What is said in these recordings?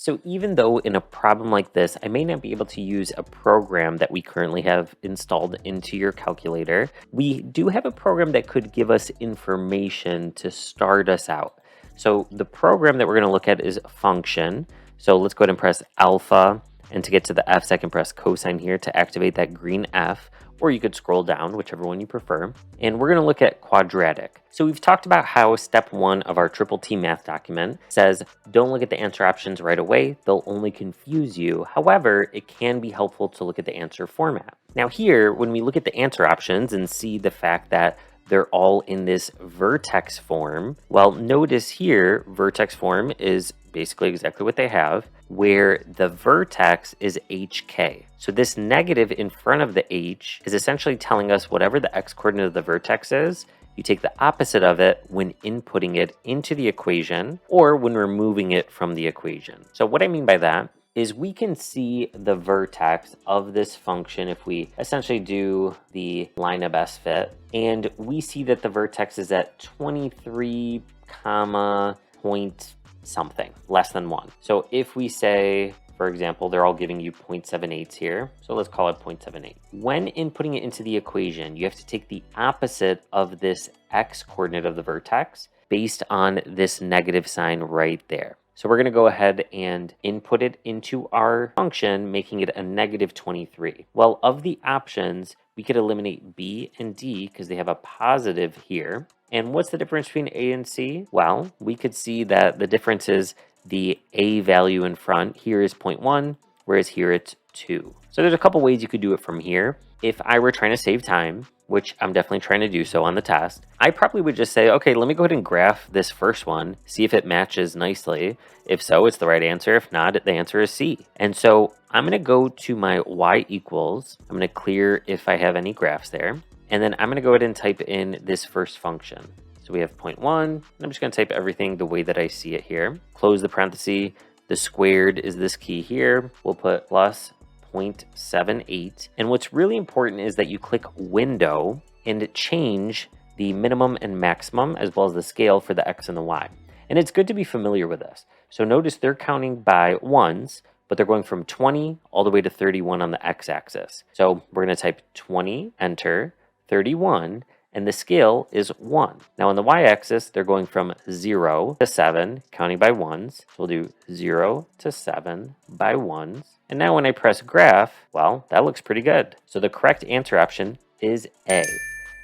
So even though in a problem like this, I may not be able to use a program that we currently have installed into your calculator, we do have a program that could give us information to start us out. So the program that we're going to look at is function. So let's go ahead and press alpha. And to get to the F, I can press cosine here to activate that green F, or you could scroll down, whichever one you prefer. And we're going to look at quadratic. So we've talked about how step 1 of our Triple T math document says, don't look at the answer options right away. They'll only confuse you. However, it can be helpful to look at the answer format. Now here, when we look at the answer options and see the fact that they're all in this vertex form, well, notice here, vertex form is basically exactly what they have, where the vertex is HK. So this negative in front of the H is essentially telling us whatever the x coordinate of the vertex is, you take the opposite of it when inputting it into the equation or when removing it from the equation. So what I mean by that is we can see the vertex of this function if we essentially do the line of best fit, and we see that the vertex is at 23 comma point something, less than 1. So if we say, for example, they're all giving you 0.78 here, so let's call it 0.78. When inputting it into the equation, you have to take the opposite of this x coordinate of the vertex based on this negative sign right there. So we're going to go ahead and input it into our function, making it a negative 23. Well, of the options, we could eliminate B and D because they have a positive here. And what's the difference between A and C? Well, we could see that the difference is the A value in front. Here is 0.1, whereas here it's 2. So there's a couple ways you could do it from here. If I were trying to save time, which I'm definitely trying to do so on the test, I probably would just say, okay, let me go ahead and graph this first one, see if it matches nicely. If so, it's the right answer. If not, the answer is C. And so I'm going to go to my y equals. I'm going to clear if I have any graphs there. And then I'm going to go ahead and type in this first function. So we have 0.1, and I'm just going to type everything the way that I see it here. Close the parenthesis. The squared is this key here. We'll put plus 0.78. And what's really important is that you click window and change the minimum and maximum as well as the scale for the x and the y. And it's good to be familiar with this. So notice they're counting by ones, but they're going from 20 all the way to 31 on the x-axis. So we're going to type 20, enter, 31, and the scale is 1. Now on the y-axis, they're going from 0 to 7, counting by ones. So we'll do 0 to 7 by ones. And now when I press graph, well, that looks pretty good. So the correct answer option is A.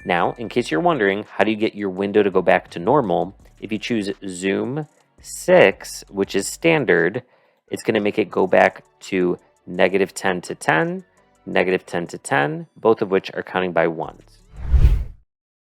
Now, in case you're wondering, how do you get your window to go back to normal? If you choose zoom 6, which is standard, it's going to make it go back to -10 to 10, -10 to 10, both of which are counting by ones.